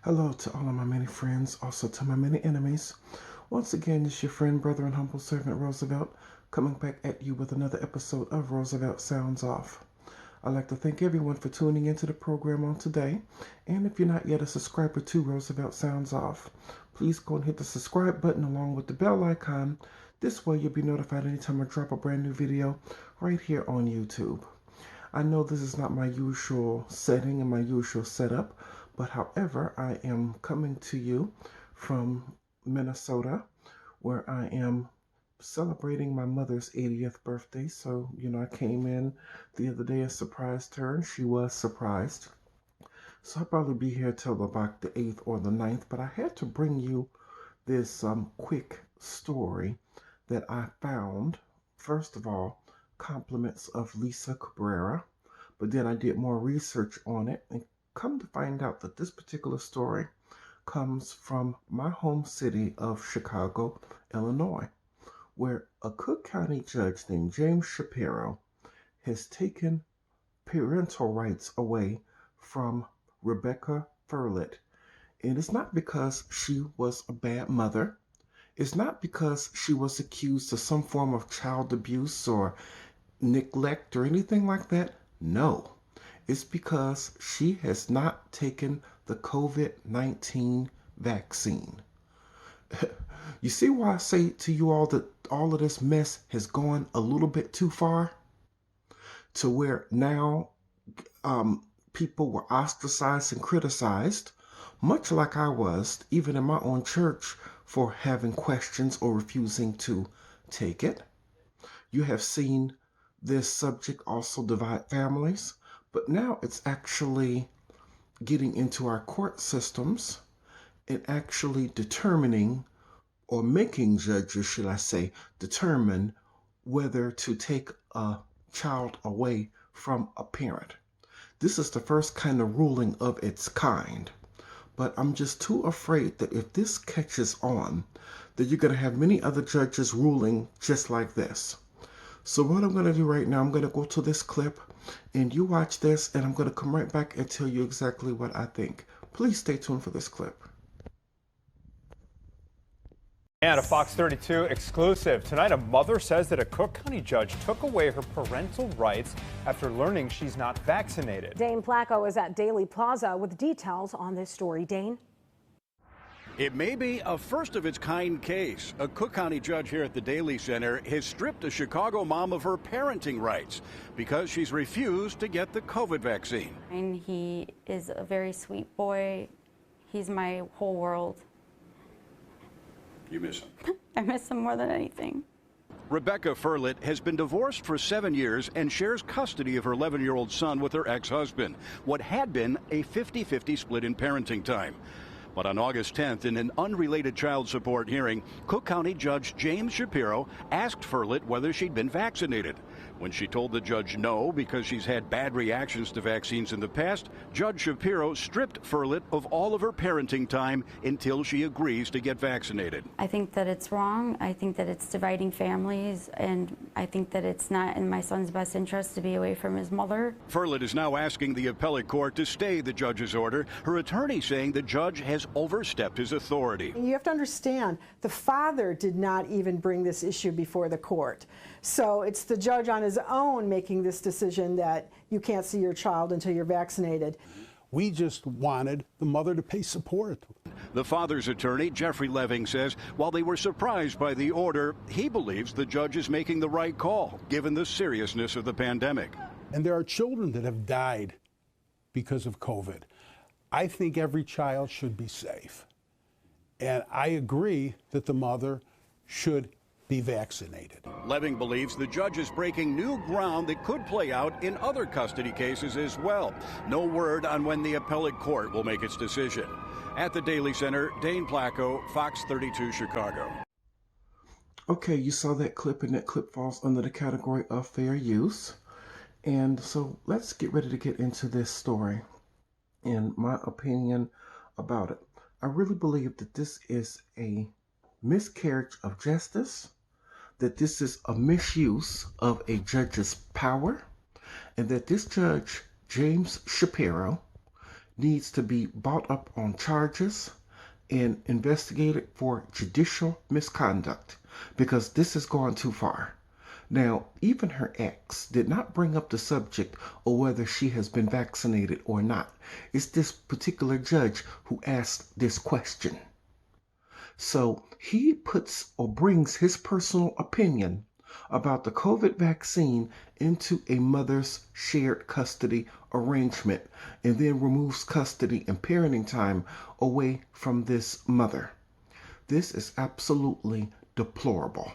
Hello to all of my many friends, also to my many enemies. Once again, it's your friend, brother, and humble servant Roosevelt, coming back at you with another episode of Roosevelt Sounds Off. I'd like to thank everyone for tuning into the program on today. And if you're not yet a subscriber to Roosevelt Sounds Off, please go and hit the subscribe button along with the bell icon. This way you'll be notified anytime I drop a brand new video right here on YouTube. I know this is not my usual setting and my usual setup, but however, I am coming to you from Minnesota, where I am celebrating my mother's 80th birthday. So, I came in the other day and surprised her, and she was surprised. So I'll probably be here till about the 8th or the 9th, but I had to bring you this quick story that I found. First of all, compliments of Lisa Cabrera, but then I did more research on it and come to find out that this particular story comes from my home city of Chicago, Illinois, where a Cook County judge named James Shapiro has taken parental rights away from Rebecca Furlet. And it's not because she was a bad mother. It's not because she was accused of some form of child abuse or neglect or anything like that. No. It's because she has not taken the COVID-19 vaccine. You see why I say to you all that all of this mess has gone a little bit too far? To where now people were ostracized and criticized, much like I was, even in my own church, for having questions or refusing to take it. You have seen this subject also divide families, but now it's actually getting into our court systems and actually determining, or making judges, should I say, determine whether to take a child away from a parent. This is the first kind of ruling of its kind. But I'm just too afraid that if this catches on, that you're going to have many other judges ruling just like this. So what I'm going to do right now, I'm going to go to this clip and you watch this, and I'm going to come right back and tell you exactly what I think. Please stay tuned for this clip. And a Fox 32 exclusive. Tonight, a mother says that a Cook County judge took away her parental rights after learning she's not vaccinated. Dane Placco is at Daily Plaza with details on this story. Dane? It may be a first-of-its-kind case. A Cook County judge here at the Daily Center has stripped a Chicago mom of her parenting rights because she's refused to get the COVID vaccine. And he is a very sweet boy. He's my whole world. You miss him? I miss him more than anything. Rebecca Furlet has been divorced for 7 years and shares custody of her 11-year-old son with her ex-husband. What had been a 50-50 split in parenting time. But on August 10th, in an unrelated child support hearing, Cook County Judge James Shapiro asked Furlet whether she'd been vaccinated. When she told the judge no because she's had bad reactions to vaccines in the past, Judge Shapiro stripped Furlet of all of her parenting time until she agrees to get vaccinated. I think that it's wrong. I think that it's dividing families, and I think that it's not in my son's best interest to be away from his mother. Furlet is now asking the appellate court to stay the judge's order, her attorney saying the judge has overstepped his authority. You have to understand, the father did not even bring this issue before the court. So it's the judge on his own making this decision that you can't see your child until you're vaccinated. We just wanted the mother to pay support. The father's attorney, Jeffrey Leving, says while they were surprised by the order, he believes the judge is making the right call, given the seriousness of the pandemic. And there are children that have died because of COVID. I think every child should be safe. And I agree that the mother should be vaccinated. Leving believes the judge is breaking new ground that could play out in other custody cases as well. No word on when the appellate court will make its decision. At the Daily Center, Dane Placco, Fox 32 Chicago. Okay, you saw that clip, and that clip falls under the category of fair use. And so let's get ready to get into this story and my opinion about it. I really believe that this is a miscarriage of justice, that this is a misuse of a judge's power, and that this judge, James Shapiro, needs to be brought up on charges and investigated for judicial misconduct because this has gone too far. Now, even her ex did not bring up the subject of whether she has been vaccinated or not. It's this particular judge who asked this question. So he puts or brings his personal opinion about the COVID vaccine into a mother's shared custody arrangement and then removes custody and parenting time away from this mother. This is absolutely deplorable.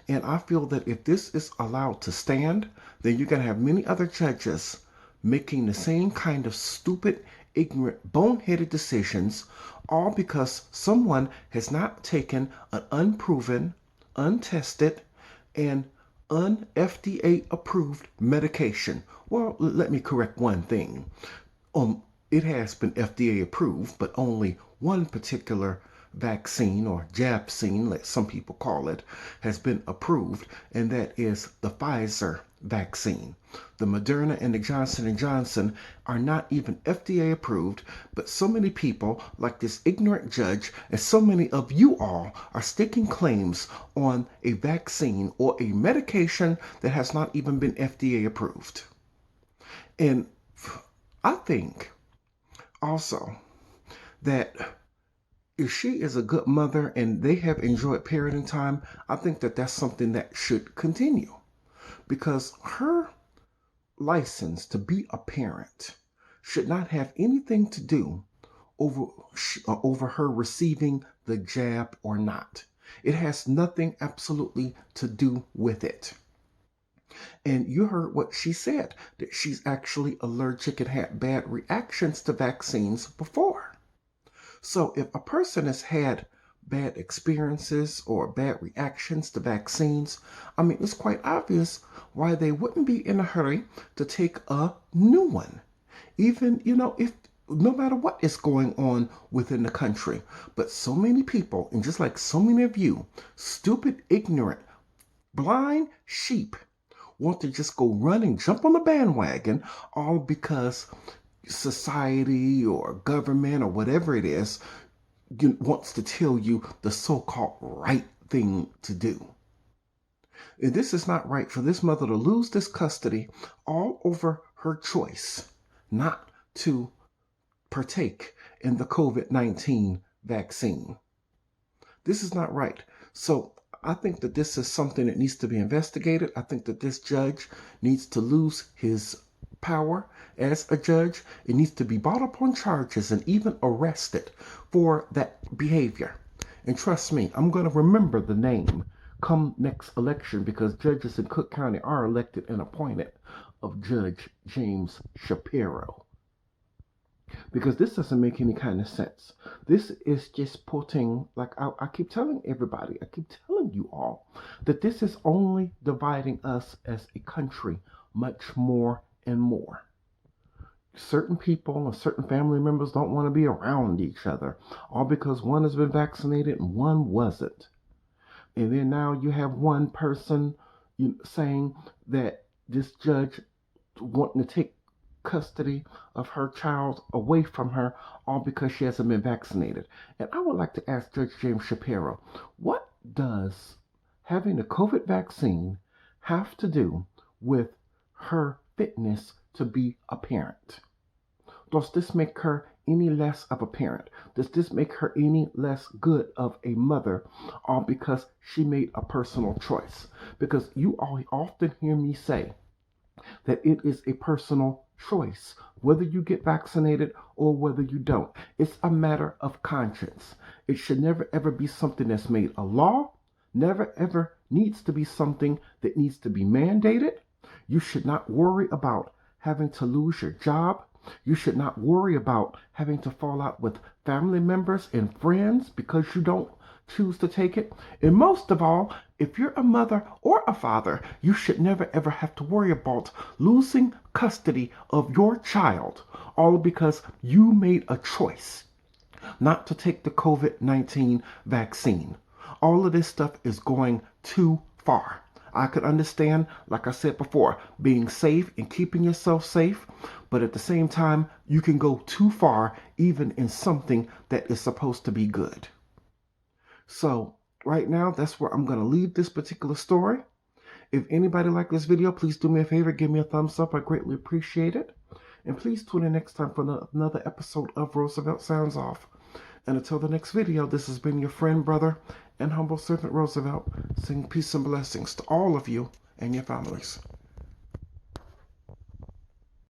And I feel that if this is allowed to stand, then you're going to have many other judges making the same kind of stupid, ignorant, boneheaded decisions, all because someone has not taken an unproven, untested, and un-FDA approved medication. Well, let me correct one thing. It has been FDA approved, but only one particular vaccine or jabcine, like some people call it, has been approved, and that is the Pfizer vaccine. The Moderna and the Johnson & Johnson are not even FDA approved, but so many people, like this ignorant judge, and so many of you all are staking claims on a vaccine or a medication that has not even been FDA approved. And I think also that if she is a good mother and they have enjoyed parenting time, I think that that's something that should continue, because her license to be a parent should not have anything to do over her receiving the jab or not. It has nothing absolutely to do with it. And you heard what she said, that she's actually allergic and had bad reactions to vaccines before. So if a person has had bad experiences or bad reactions to vaccines, I mean, it's quite obvious why they wouldn't be in a hurry to take a new one. Even, if no matter what is going on within the country. But so many people, and just like so many of you, stupid, ignorant, blind sheep, want to just go run and jump on the bandwagon, all because society or government or whatever it is wants to tell you the so-called right thing to do. And this is not right for this mother to lose this custody all over her choice not to partake in the COVID-19 vaccine. This is not right. So I think that this is something that needs to be investigated. I think that this judge needs to lose his power as a judge. It needs to be brought up on charges and even arrested for that behavior. And trust me, I'm going to remember the name come next election, because judges in Cook County are elected and appointed, of Judge James Shapiro. Because this doesn't make any kind of sense. This is just putting, like I keep telling everybody, I keep telling you all, that this is only dividing us as a country much more and more. Certain people and certain family members don't want to be around each other, all because one has been vaccinated and one wasn't. And then now you have one person saying that this judge wanting to take custody of her child away from her, all because she hasn't been vaccinated. And I would like to ask Judge James Shapiro, what does having the COVID vaccine have to do with her fitness to be a parent? Does this make her any less of a parent? Does this make her any less good of a mother, all because she made a personal choice? Because you all often hear me say that it is a personal choice, whether you get vaccinated or whether you don't. It's a matter of conscience. It should never ever be something that's made a law, never ever needs to be something that needs to be mandated. You should not worry about having to lose your job. You should not worry about having to fall out with family members and friends because you don't choose to take it. And most of all, if you're a mother or a father, you should never ever have to worry about losing custody of your child, all because you made a choice not to take the COVID-19 vaccine. All of this stuff is going too far. I could understand, like I said before, being safe and keeping yourself safe, but at the same time, you can go too far even in something that is supposed to be good. So right now, that's where I'm going to leave this particular story. If anybody liked this video, please do me a favor, give me a thumbs up. I greatly appreciate it. And please tune in next time for another episode of Roosevelt Sounds Off. And until the next video, this has been your friend, brother, and humble servant Roosevelt, saying peace and blessings to all of you and your families.